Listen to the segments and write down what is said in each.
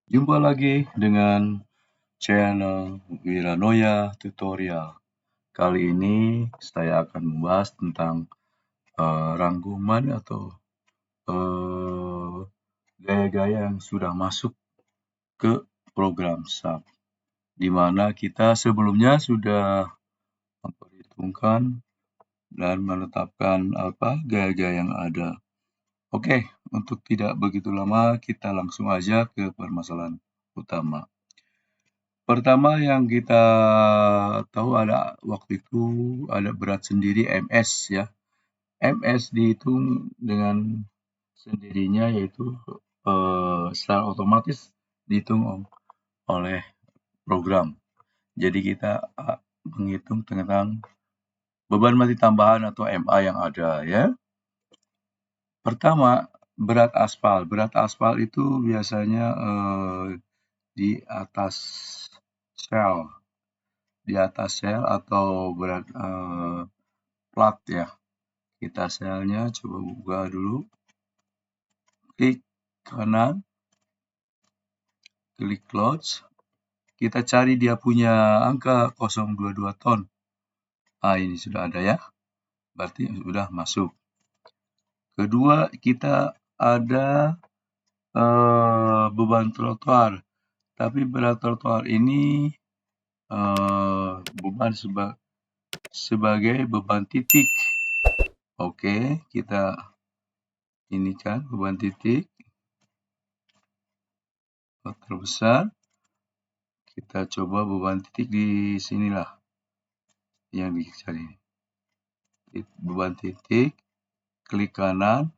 Jumpa lagi dengan channel Wiranoya Tutorial. Kali ini saya akan membahas tentang rangkuman atau gaya-gaya yang sudah masuk ke program SAP, di mana kita sebelumnya sudah memperhitungkan dan menetapkan gaya-gaya yang ada. Oke, untuk tidak begitu lama, kita langsung aja ke permasalahan utama. Pertama yang kita tahu ada waktu itu ada berat sendiri MS ya. MS dihitung dengan sendirinya, yaitu secara otomatis dihitung oleh program. Jadi kita menghitung tentang beban mati tambahan atau MA yang ada ya. Pertama, berat aspal. Berat aspal itu biasanya di atas sel atau berat plat ya. Kita selnya coba buka dulu, klik kanan, klik close, kita cari dia punya angka 022 ton. Ini sudah ada ya, berarti sudah masuk. Kedua, kita ada beban trotoar, tapi berat trotoar ini beban sebagai beban titik. Oke, kita ini kan beban titik terbesar. Kita coba beban titik di sinilah yang dicari. Beban titik, klik kanan,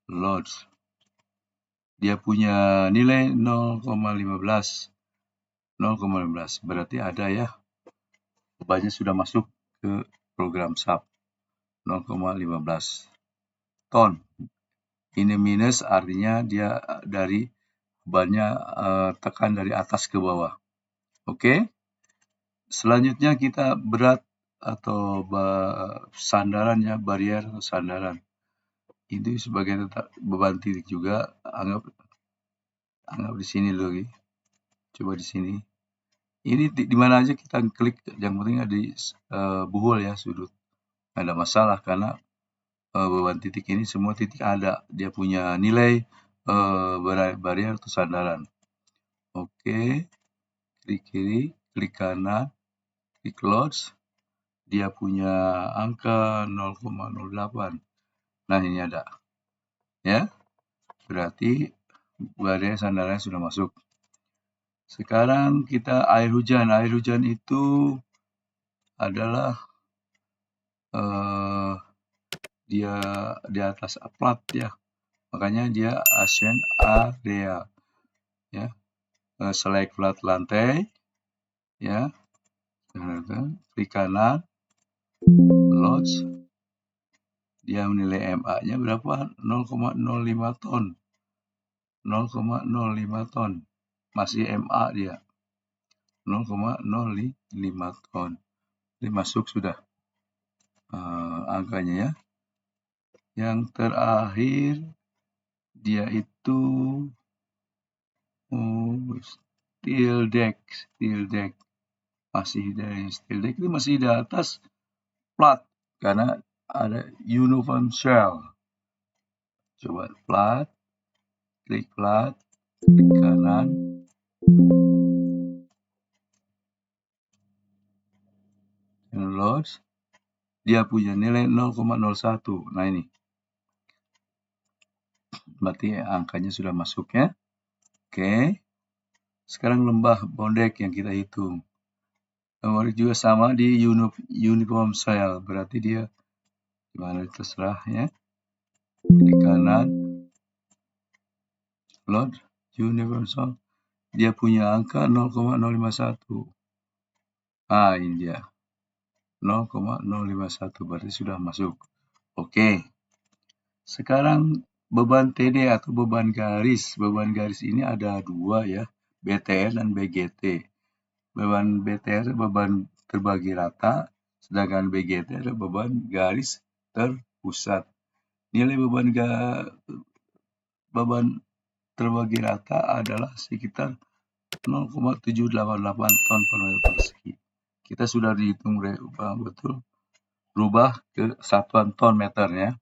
load. Dia punya nilai 0,15. 0,15 berarti ada ya, bebannya sudah masuk ke program SAP. 0,15 ton. Ini minus, artinya dia dari bebannya tekan dari atas ke bawah. Oke. Selanjutnya kita berat atau sandaran ya, barier atau sandaran. Itu sebagai beban titik juga, anggap di sini lagi. Coba di sini. Ini di mana aja kita klik, yang penting ada di buhul ya, sudut. Nggak ada masalah karena beban titik ini semua titik ada, dia punya nilai barier atau sandaran. Oke, klik kiri, klik kanan, klik close. Dia punya angka 0,08. Nah, ini ada ya, berarti barier sandaran sudah masuk. Sekarang kita air hujan. Air hujan itu adalah dia di atas plat ya, makanya dia ASEAN area ya. Select plat lantai ya, klik kanan, load. Dia menilai MA-nya berapa? 0,05 ton. 0,05 ton. Masih MA dia. 0,05 ton. Ini masuk sudah angkanya ya. Yang terakhir dia itu steel deck. Masih dari steel deck itu masih di atas plat karena ada uniform shell. Coba plat, klik kanan, load. Dia punya nilai 0,01. Nah ini, berarti angkanya sudah masuk ya. Oke, sekarang lembah bondek yang kita hitung. Nomor juga sama di uniform shell, berarti dia gimana terserah ya. Klik kanan, load uniform shell. Dia punya angka 0,051. Ini dia. 0,051 berarti sudah masuk. Oke. Sekarang beban TD atau beban garis. Beban garis ini ada dua ya, BTR dan BGT. Beban BTR beban terbagi rata, sedangkan BGT adalah beban garis terpusat. Nilai beban terbagi rata adalah sekitar 0,788 ton per meter persegi. Kita sudah dihitung betul, berubah ke satuan ton meter ya.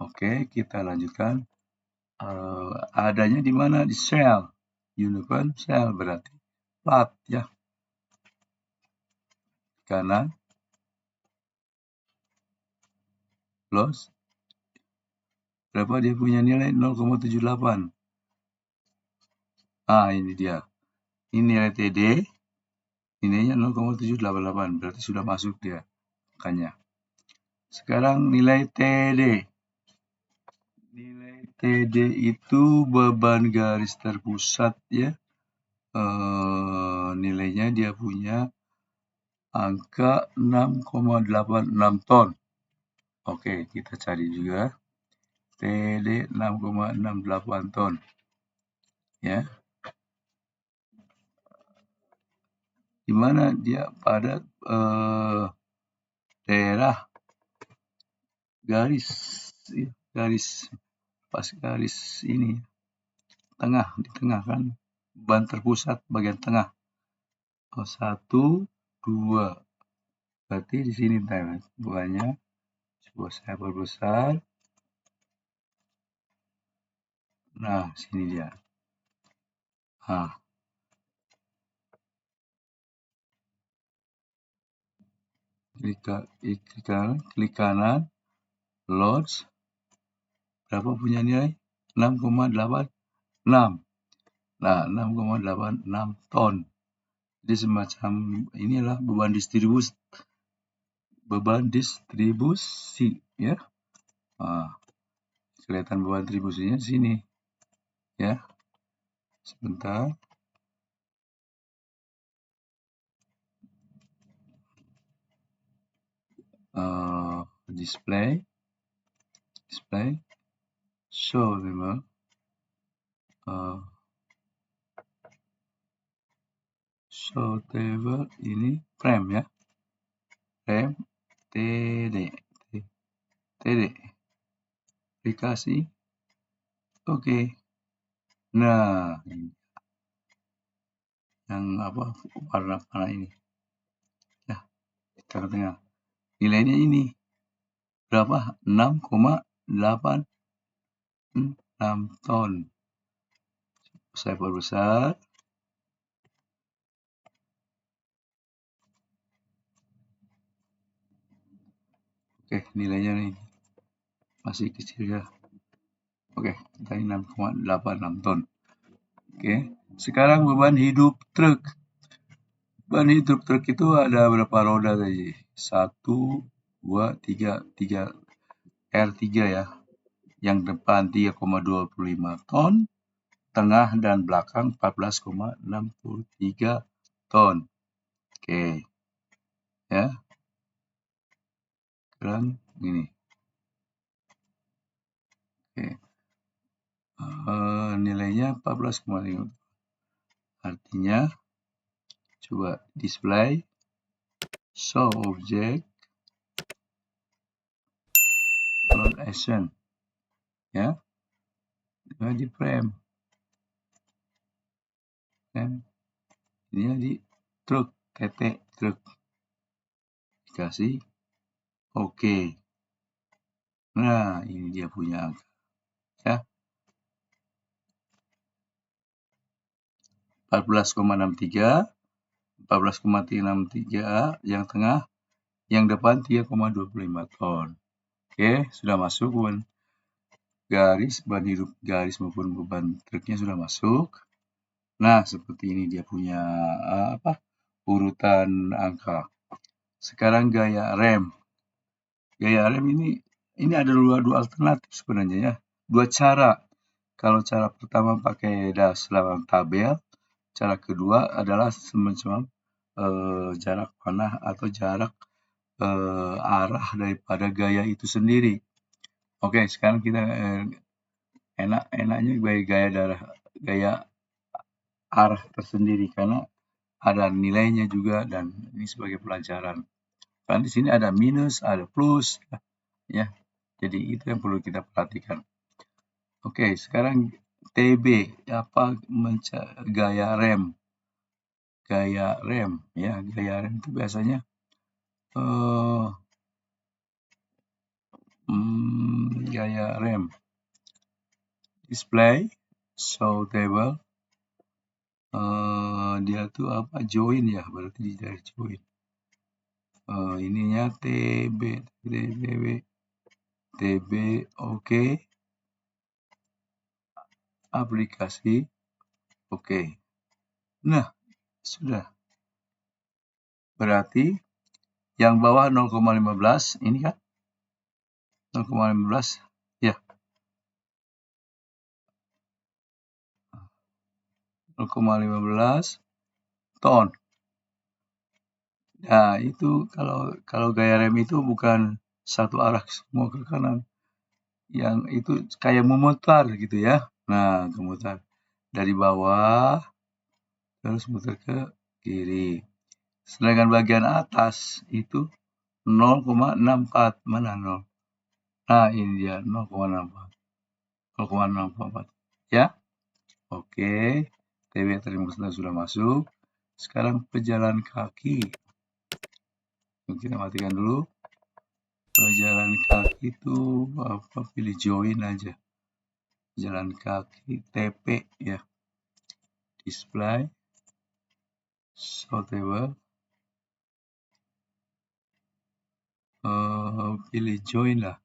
Oke, kita lanjutkan. Adanya di mana? Di shell. Unicorn shell berarti plat ya. Kanan. Loss. Berapa dia punya nilai? 0,78. Ini dia. Ini nilai TD. Nilainya 0,788. Berarti sudah masuk dia. Makanya. Sekarang nilai TD. Nilai TD itu beban garis terpusat ya. Nilainya dia punya angka 6,86 ton. Oke, kita cari juga. TD 6,68 ton. Ya. Di mana dia pada daerah garis pas garis ini tengah, di tengah kan, beban terpusat bagian tengah. 1, 2. Berarti di sini bebannya. Coba saya perbesar. Nah, sini dia. Klik kanan, loads. Berapa punya nilai? 6,86. Nah, 6,86 ton. Jadi semacam inilah beban distribusi ya. Kelihatan beban distribusinya di sini ya. Sebentar. Display, show memang. Show table ini frame ya. Frame TD. Aplikasi. Oke. Nah, yang warna ini. Ya, di tengah-tengah. Nilainya ini berapa? 6,86 ton. Saya perbesar. Oke, nilainya nih masih kecil ya. Oke, tadi 6,86 ton. Oke, sekarang beban hidup truk. Beban hidup truk itu ada berapa roda tadi? 1, 2, 3 R3 ya. Yang depan 3,25 ton, tengah dan belakang 14,63 ton. Oke. Ya. Sekarang ini. Oke. Nilainya 14,5. Artinya coba display, show object, load action. Ya. Di frame. Ini di truk, titik truk. Dikasih oke. Nah, ini dia punya angka. Ya. 14,63, 14,63 yang tengah, yang depan 3,25 ton. Oke, sudah masuk beban hidup garis maupun beban truknya sudah masuk. Nah, seperti ini dia punya urutan angka. Sekarang gaya rem. Gaya rem ini ada dua alternatif sebenarnya ya. Dua cara. Kalau cara pertama pakai dalam tabel, cara kedua adalah semacam jarak panah atau jarak arah daripada gaya itu sendiri. Oke, sekarang kita enaknya gaya arah tersendiri karena ada nilainya juga dan ini sebagai pelajaran. Kan di sini ada minus, ada plus, ya. Jadi itu yang perlu kita perhatikan. Oke, sekarang TB, apa gaya rem ya, gaya rem itu biasanya gaya rem display, show table, dia tuh apa, join ya, berarti dari join. Ininya TB oke. Aplikasi oke. Nah, sudah. Berarti yang bawah 0,15 ini kan 0,15 ya, 0,15 ton. Nah, itu kalau gaya rem itu bukan satu arah semua ke kanan. Yang itu kayak memutar gitu ya. Nah, memutar dari bawah terus muter ke kiri. Sedangkan bagian atas itu 0,64. Mana 0? Nah, ini dia 0,64. 0,64. Ya. Oke. TB terima sudah masuk. Sekarang pejalan kaki. Kita matikan dulu. Pejalan kaki itu apa, pilih join aja. Jalan kaki TP ya. Display. Show table. Pilih join lah.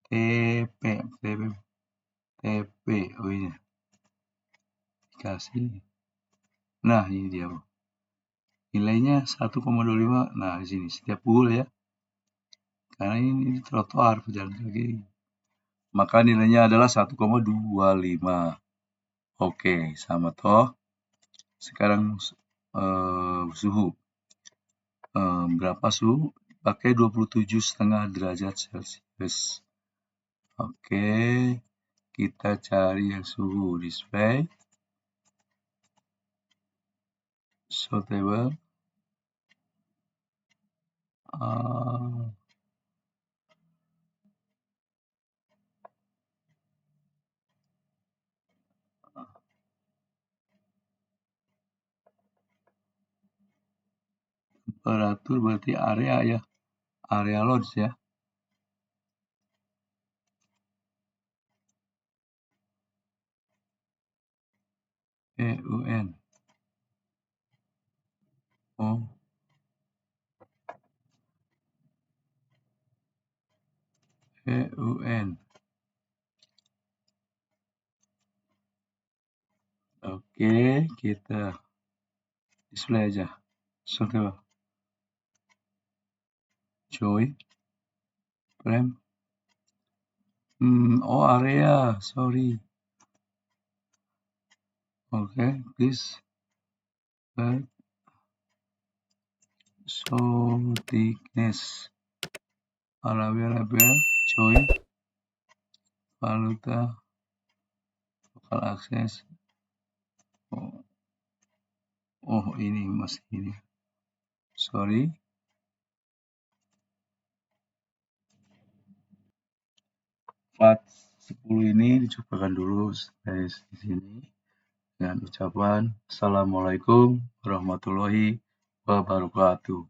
TP. Oh ini. Kasih. Nah, ini dia. Nilainya 1,25. Nah, di sini setiap pukul ya. Karena ini trotoar pejalan kaki. Maka nilainya adalah 1,25. Oke, sama toh. Sekarang suhu. Berapa suhu? Pakai 27,5 derajat Celcius. Oke, kita cari yang suhu display. Show table. Temperatur berarti area ya. Area loads ya. EUN. Oh. EUN. Oke, kita display aja. Coba. Join. Frame. Oh, area. Sorry. Okay, please. Show thickness. Variable. Join. Valuta. Local access. Oh, ini masih ini. Sorry. Part 10 ini dicobakan dulu dari sini dengan ucapan Assalamualaikum warahmatullahi wabarakatuh.